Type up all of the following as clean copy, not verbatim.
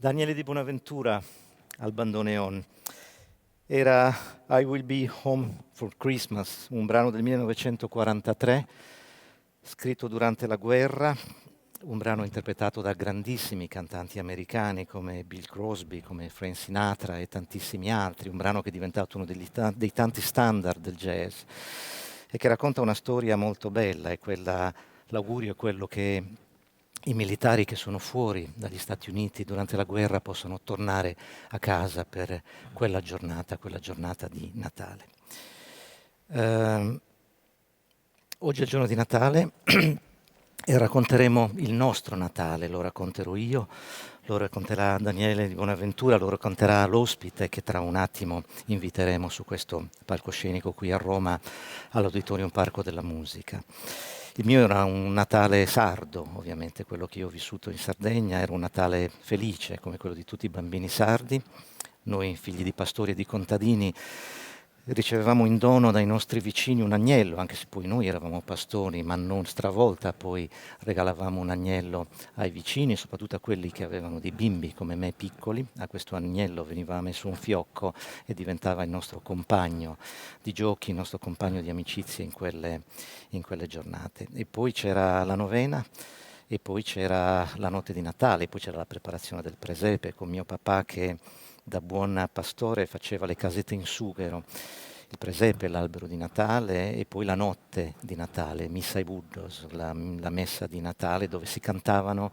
Daniele Di Bonaventura al bandoneon. Era I Will Be Home for Christmas, un brano del 1943, scritto durante la guerra, un brano interpretato da grandissimi cantanti americani come Bill Crosby, come Frank Sinatra e tantissimi altri, un brano che è diventato uno dei tanti standard del jazz e che racconta una storia molto bella, l'augurio è quello che i militari che sono fuori dagli Stati Uniti durante la guerra possano tornare a casa per quella giornata di Natale. Oggi è il giorno di Natale e racconteremo il nostro Natale, lo racconterò io, lo racconterà Daniele di Bonaventura, lo racconterà l'ospite che tra un attimo inviteremo su questo palcoscenico qui a Roma all'Auditorium Parco della Musica. Il mio era un Natale sardo, ovviamente quello che io ho vissuto in Sardegna, era un Natale felice come quello di tutti i bambini sardi. Noi figli di pastori e di contadini ricevevamo in dono dai nostri vicini un agnello, anche se poi noi eravamo pastori, ma non stravolta, poi regalavamo un agnello ai vicini, soprattutto a quelli che avevano dei bimbi come me piccoli. A questo agnello veniva messo un fiocco e diventava il nostro compagno di giochi, il nostro compagno di amicizia in quelle giornate. E poi c'era la novena. E poi c'era la notte di Natale, poi c'era la preparazione del presepe con mio papà che da buon pastore faceva le casette in sughero, il presepe, l'albero di Natale e poi la notte di Natale, Missa ai Buddos, la messa di Natale dove si cantavano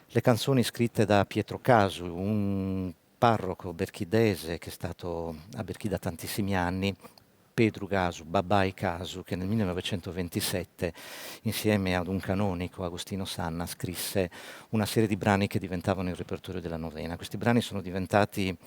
le canzoni scritte da Pietro Casu, un parroco berchidese che è stato a Berchida tantissimi anni, Pedro Casu, Babai Casu, che nel 1927, insieme ad un canonico, Agostino Sanna, scrisse una serie di brani che diventavano il repertorio della novena. Questi brani sono diventati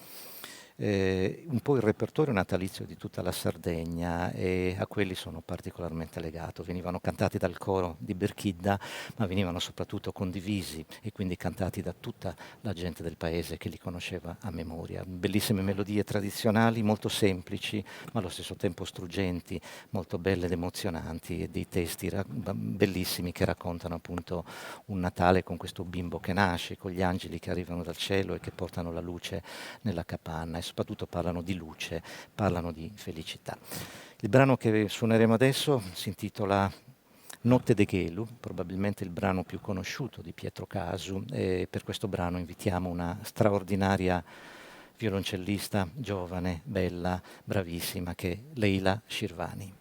un po' il repertorio natalizio di tutta la Sardegna e a quelli sono particolarmente legato. Venivano cantati dal coro di Berchidda, ma venivano soprattutto condivisi e quindi cantati da tutta la gente del paese che li conosceva a memoria. Bellissime melodie tradizionali, molto semplici, ma allo stesso tempo struggenti, molto belle ed emozionanti, e dei testi bellissimi che raccontano appunto un Natale con questo bimbo che nasce, con gli angeli che arrivano dal cielo e che portano la luce nella capanna e soprattutto parlano di luce, parlano di felicità. Il brano che suoneremo adesso si intitola Notte de Gelu, probabilmente il brano più conosciuto di Pietro Casu, e per questo brano invitiamo una straordinaria violoncellista giovane, bella, bravissima, che è Leila Shirvani.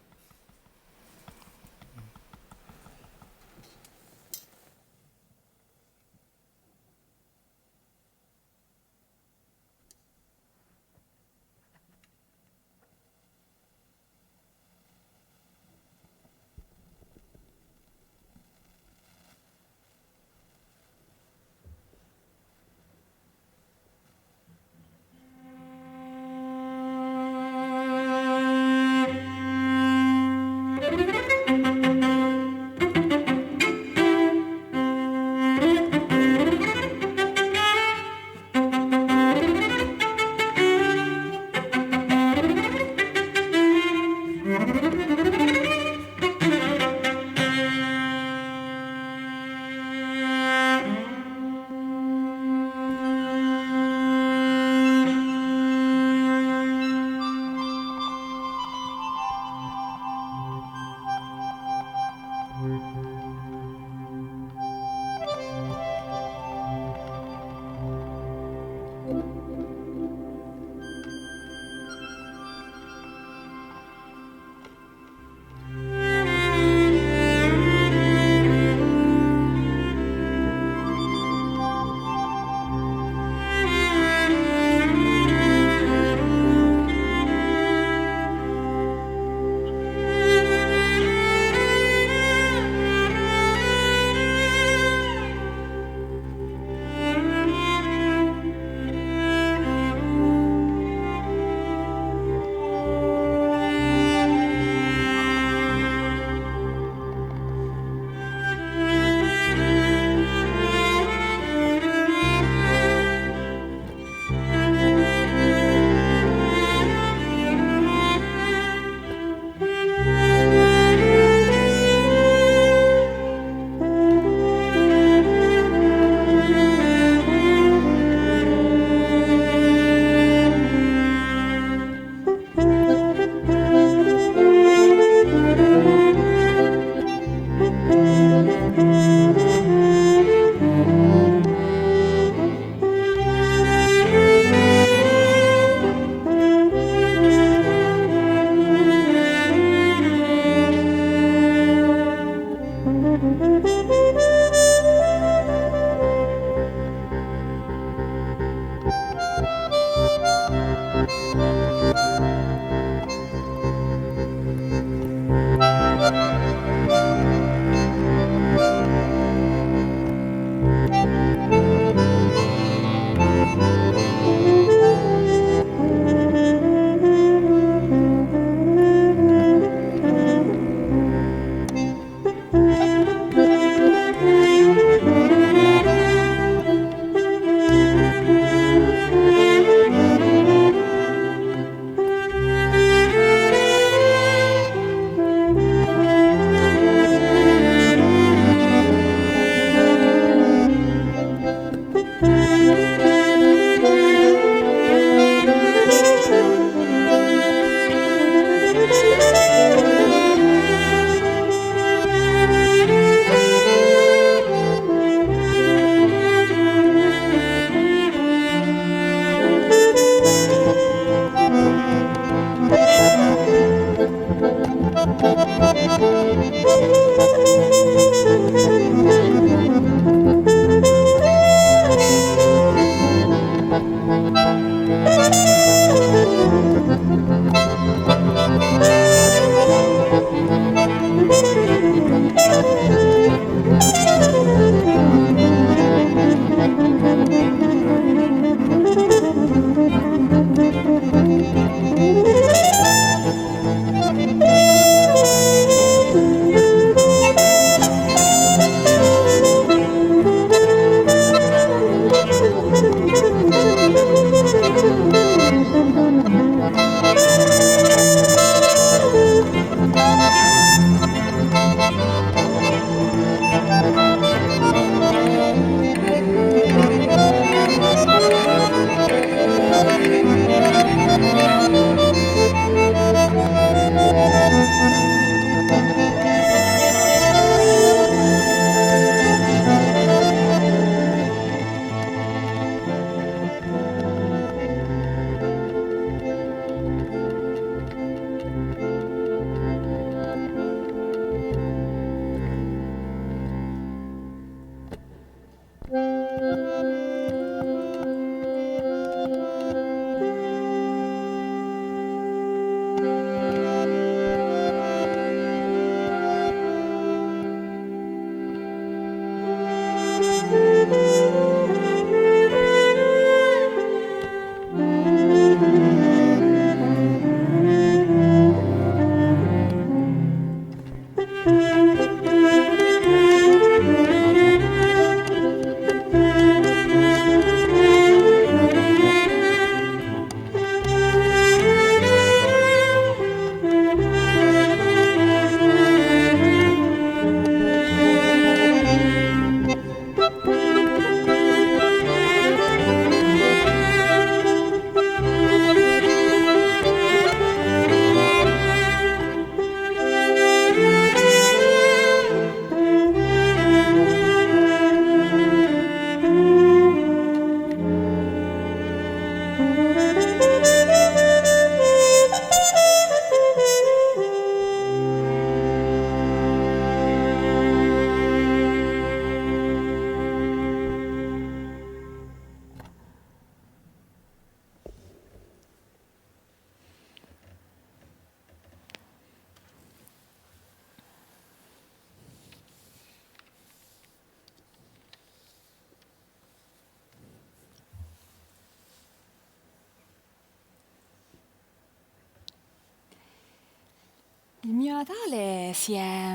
Il mio Natale si è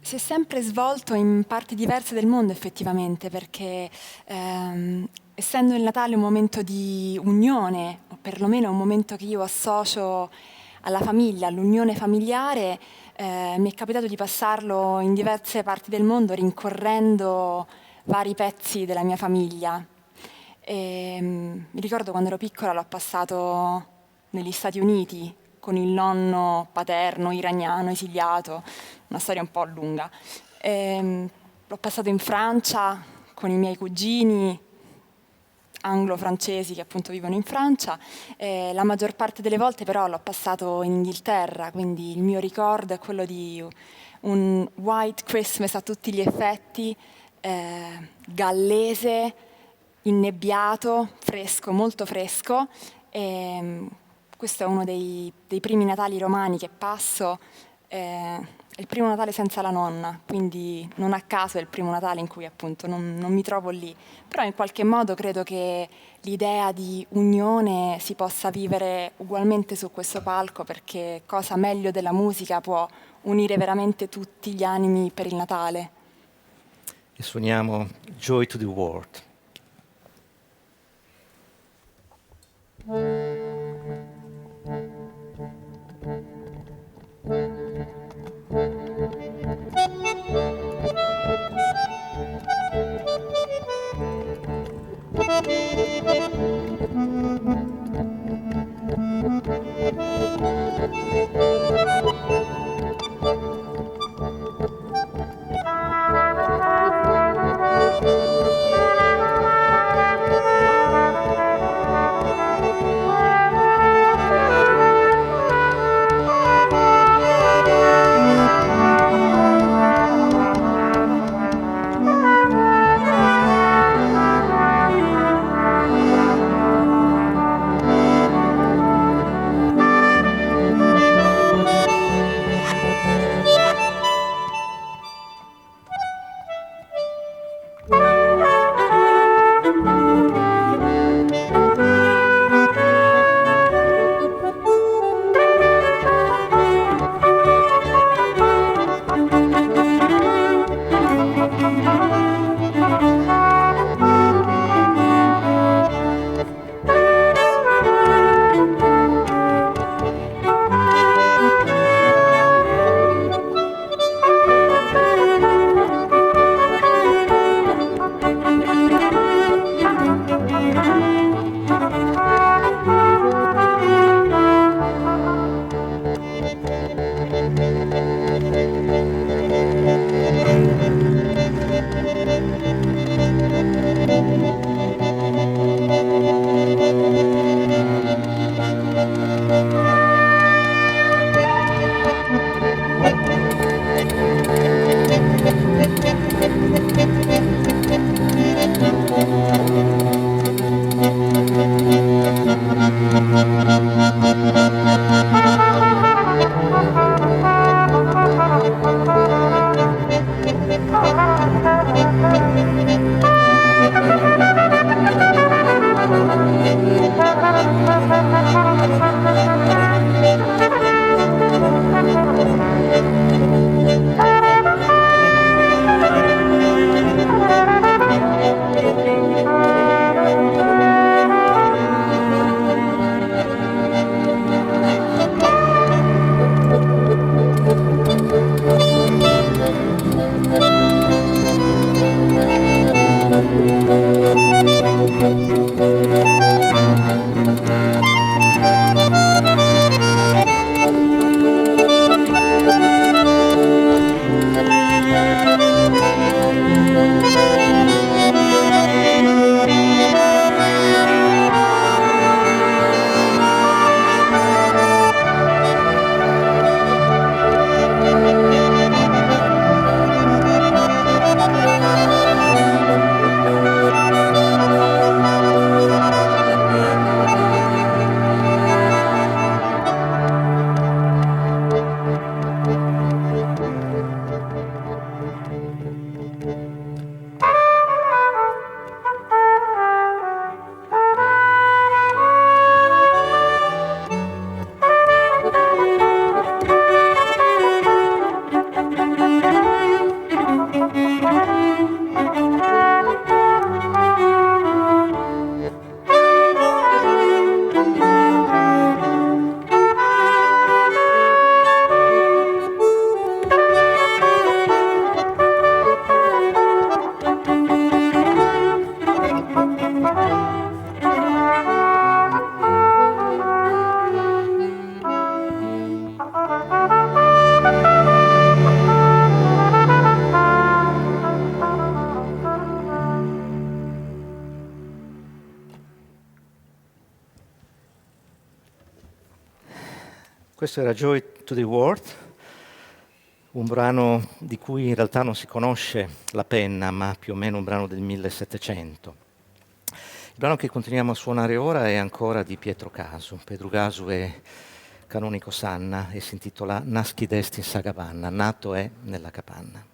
sempre svolto in parti diverse del mondo effettivamente, perché essendo il Natale un momento di unione, o perlomeno un momento che io associo alla famiglia, all'unione familiare, mi è capitato di passarlo in diverse parti del mondo rincorrendo vari pezzi della mia famiglia. Mi ricordo quando ero piccola l'ho passato negli Stati Uniti con il nonno paterno iraniano esiliato, una storia un po' lunga. L'ho passato in Francia con i miei cugini anglo-francesi che appunto vivono in Francia. La maggior parte delle volte però l'ho passato in Inghilterra, quindi il mio ricordo è quello di un White Christmas a tutti gli effetti, gallese, innebbiato, fresco, molto fresco. Questo è uno dei primi Natali romani che passo. È il primo Natale senza la nonna, quindi non a caso è il primo Natale in cui appunto non mi trovo lì. Però in qualche modo credo che l'idea di unione si possa vivere ugualmente su questo palco, perché cosa meglio della musica può unire veramente tutti gli animi per il Natale. E suoniamo Joy to the World. Questo era Joy to the World, un brano di cui in realtà non si conosce la penna, ma più o meno un brano del 1700. Il brano che continuiamo a suonare ora è ancora di Pietro Casu. Pietro Casu è canonico Sanna e si intitola Nasci desti in sa capanna, nato è nella capanna.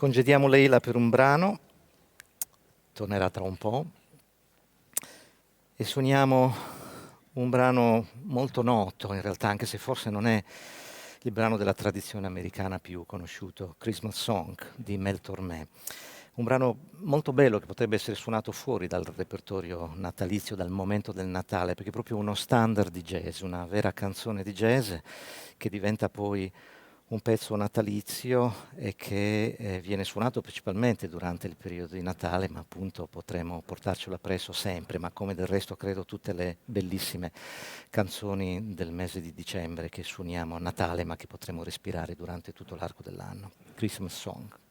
Congediamo Leila per un brano, tornerà tra un po', e suoniamo un brano molto noto in realtà, anche se forse non è il brano della tradizione americana più conosciuto, Christmas Song di Mel Tormé. un brano molto bello che potrebbe essere suonato fuori dal repertorio natalizio, dal momento del Natale, perché è proprio uno standard di jazz, una vera canzone di jazz che diventa poi un pezzo natalizio e che viene suonato principalmente durante il periodo di Natale, ma appunto potremo portarcelo appresso sempre, ma come del resto credo tutte le bellissime canzoni del mese di dicembre che suoniamo a Natale, ma che potremo respirare durante tutto l'arco dell'anno. Christmas Song.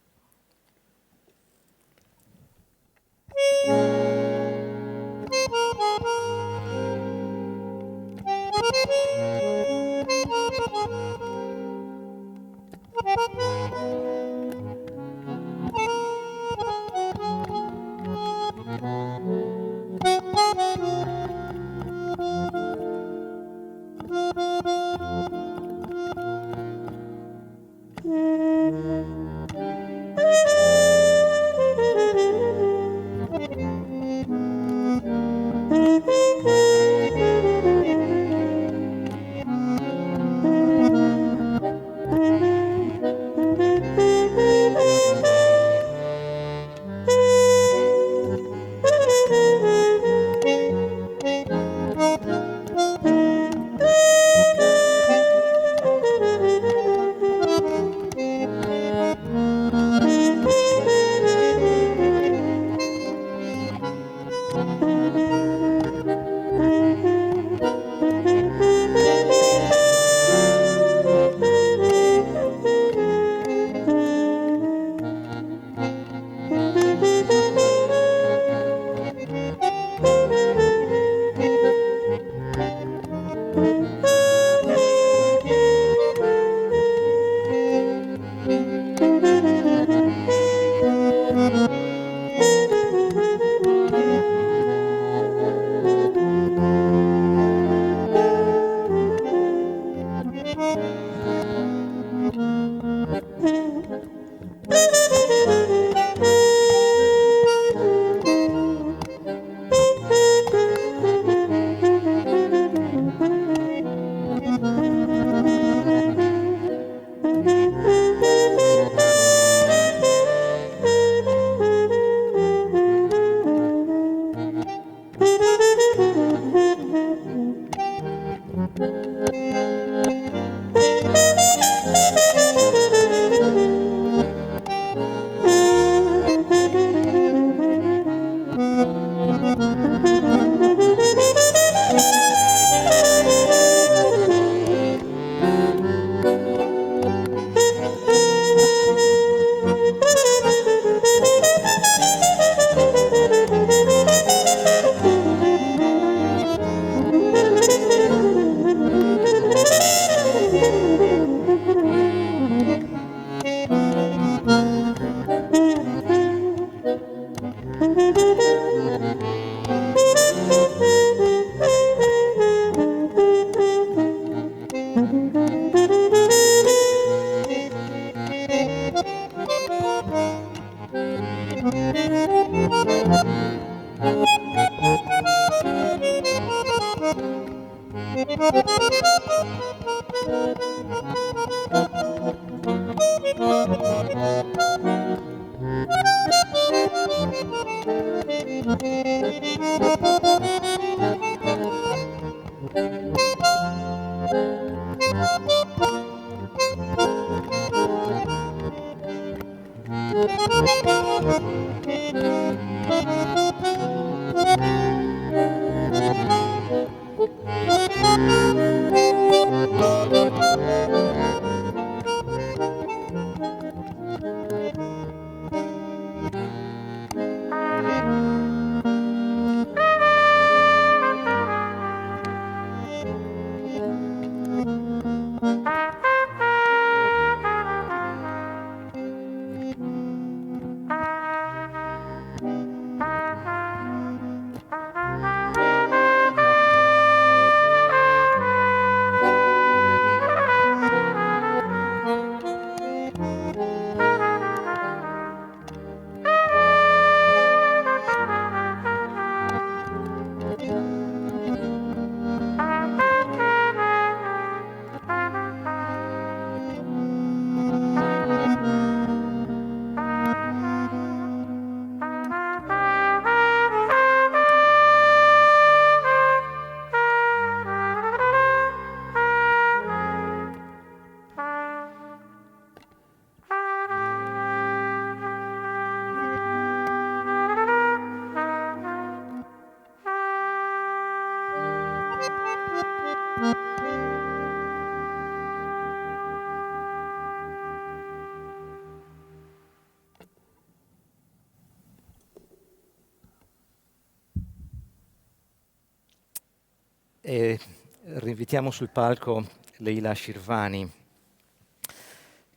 E rinvitiamo sul palco Leila Shirvani,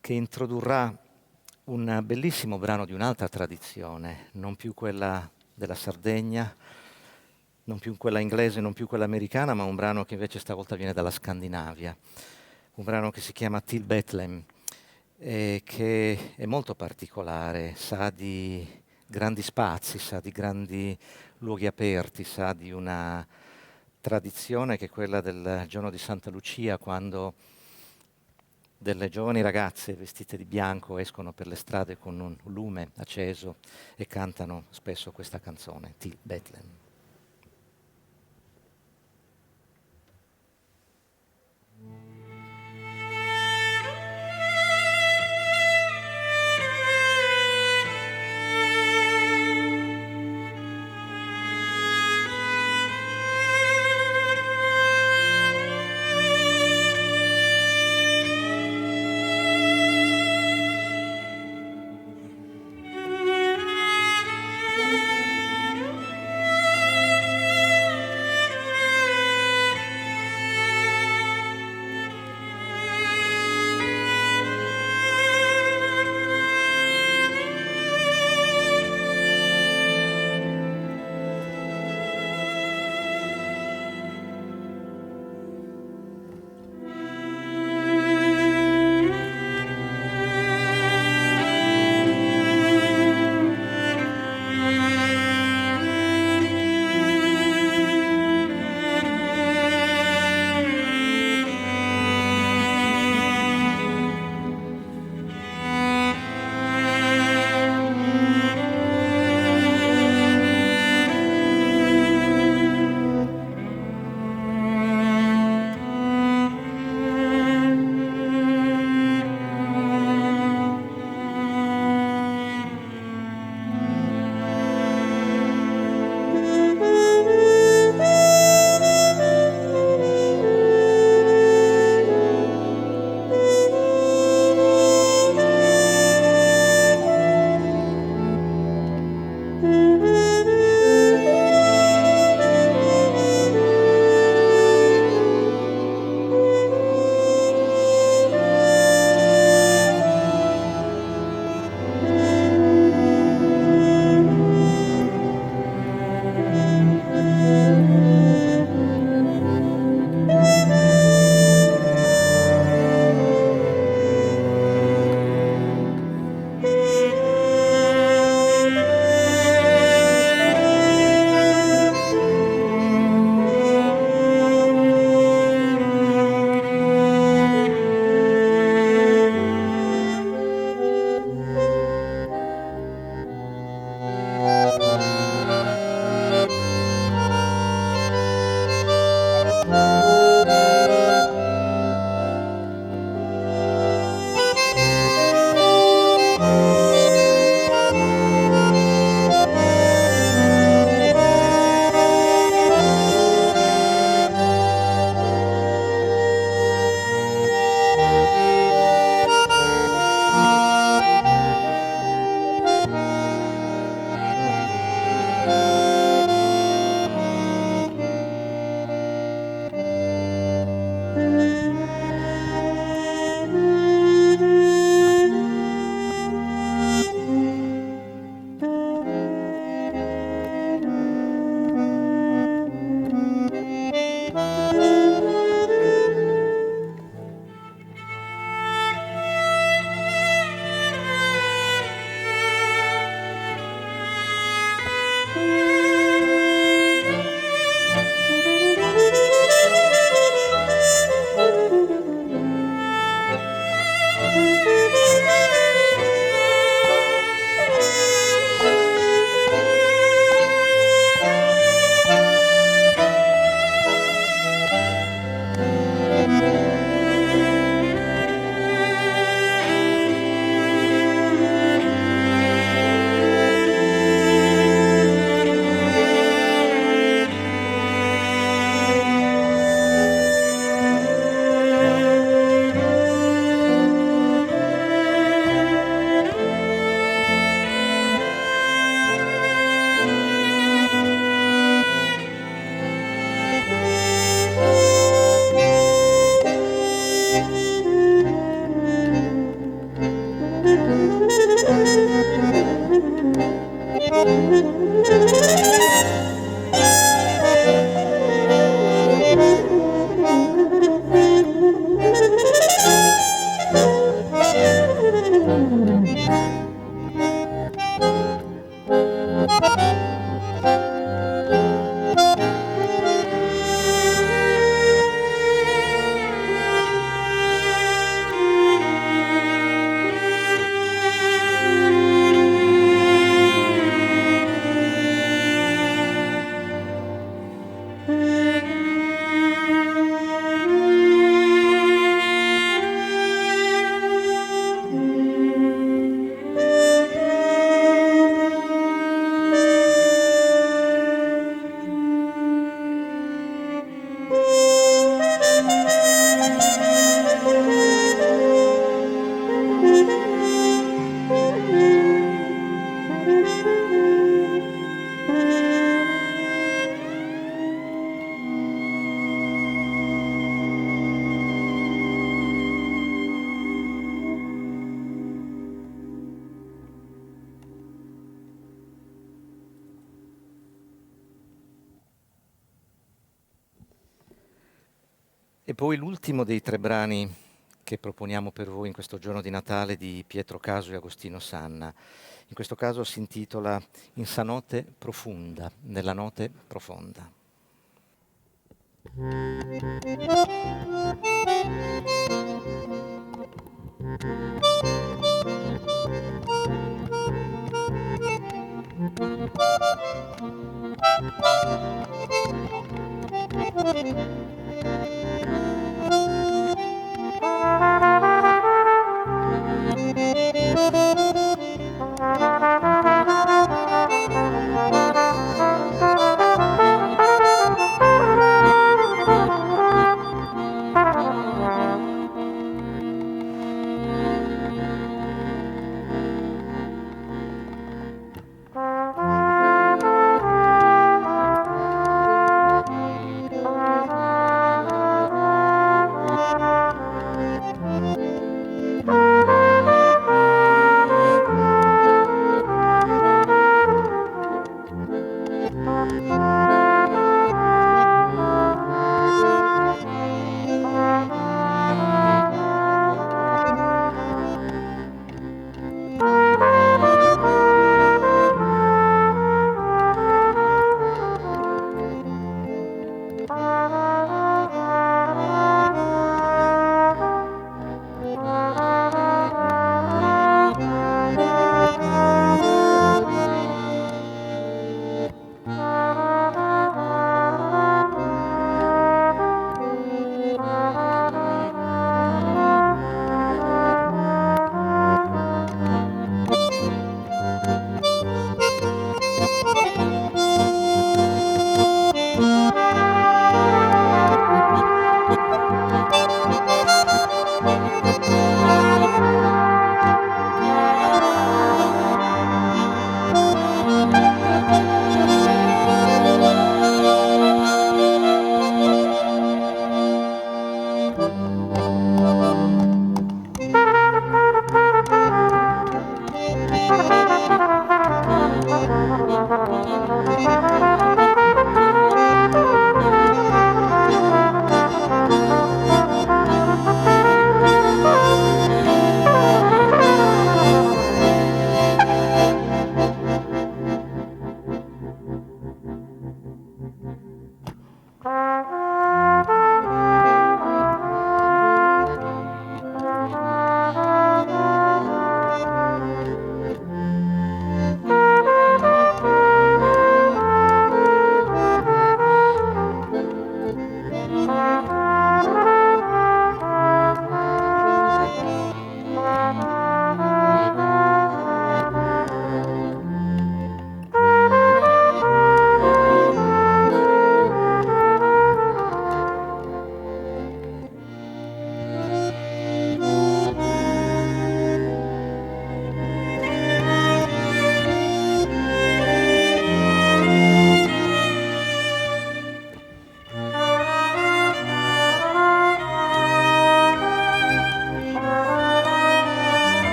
che introdurrà un bellissimo brano di un'altra tradizione, non più quella della Sardegna, non più quella inglese, non più quella americana, ma un brano che invece stavolta viene dalla Scandinavia, un brano che si chiama Till Bethlehem e che è molto particolare, sa di grandi spazi, sa di grandi luoghi aperti, sa di una tradizione che è quella del giorno di Santa Lucia, quando delle giovani ragazze vestite di bianco escono per le strade con un lume acceso e cantano spesso questa canzone, Till Bethlehem. E poi l'ultimo dei 3 brani che proponiamo per voi in questo giorno di Natale di Pietro Caso e Agostino Sanna. In questo caso si intitola In sa notte profunda, nella notte profonda.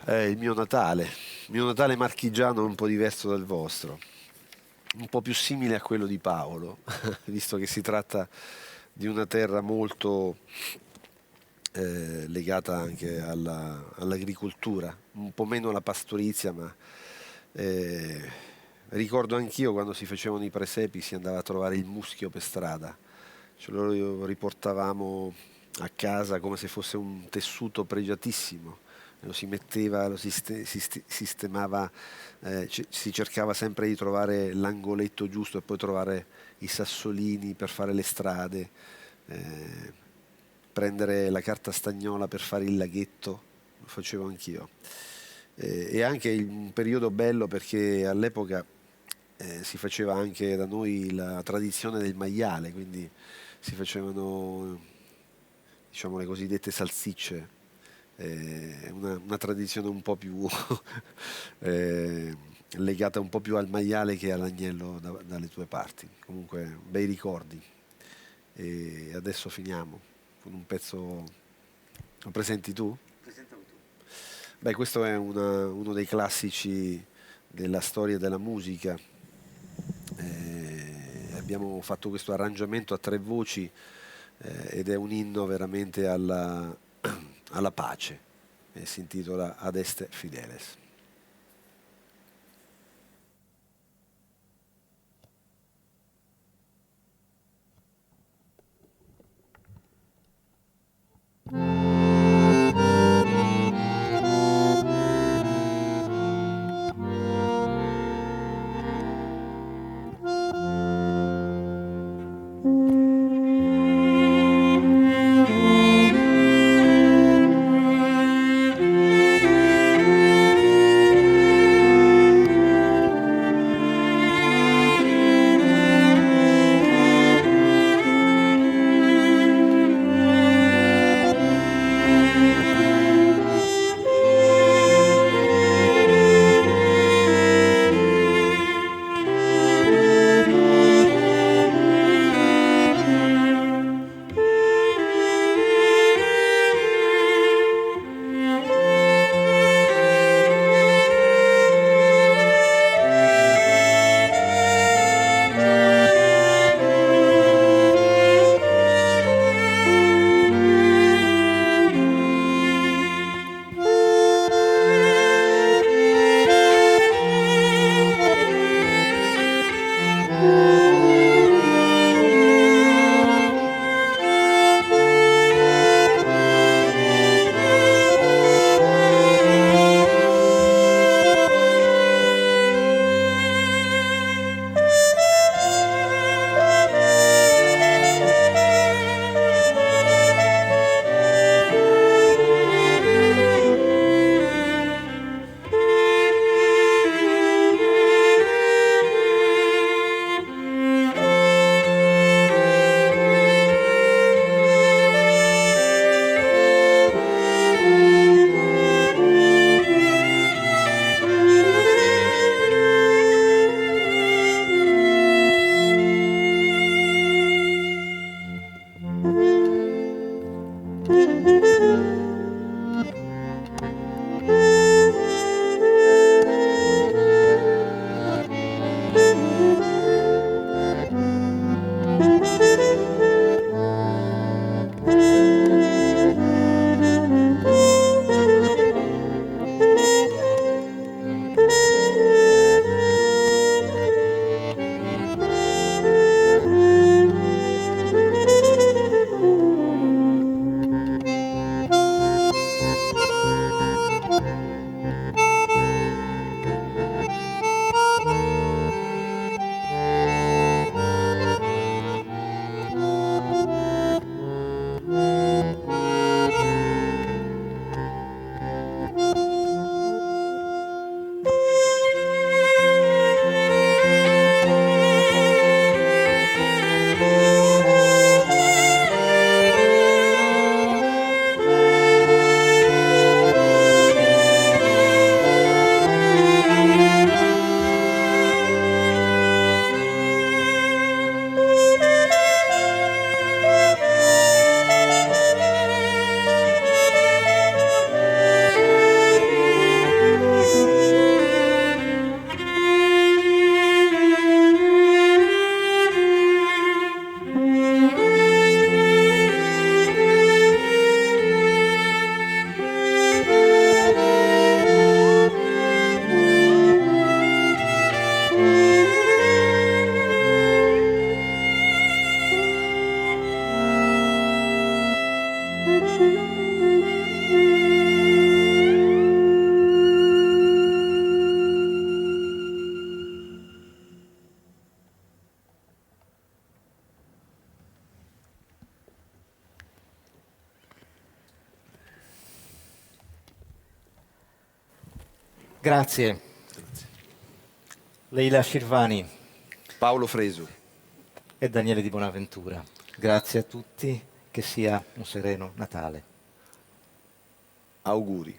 Il mio Natale marchigiano è un po' diverso dal vostro, un po' più simile a quello di Paolo, visto che si tratta di una terra molto legata anche all'agricoltura, un po' meno alla pastorizia, ma eh, ricordo anch'io quando si facevano i presepi si andava a trovare il muschio per strada, ce lo riportavamo a casa come se fosse un tessuto pregiatissimo, lo si metteva, sistemava, si cercava sempre di trovare l'angoletto giusto e poi trovare i sassolini per fare le strade, eh, prendere la carta stagnola per fare il laghetto, lo facevo anch'io. E anche un periodo bello perché all'epoca si faceva anche da noi la tradizione del maiale, quindi si facevano, diciamo, le cosiddette salsicce, una tradizione un po' più eh, legata un po' più al maiale che all'agnello dalle tue parti. Comunque, bei ricordi. E adesso finiamo con un pezzo. Lo presenti tu? Beh, questo è uno dei classici della storia della musica. Abbiamo fatto questo arrangiamento a tre voci ed è un inno veramente alla pace. Si intitola Ad Est Fideles. Grazie. Leila Shirvani Paolo Fresu. e Daniele Di Bonaventura. Grazie a tutti, che sia un sereno Natale. Auguri.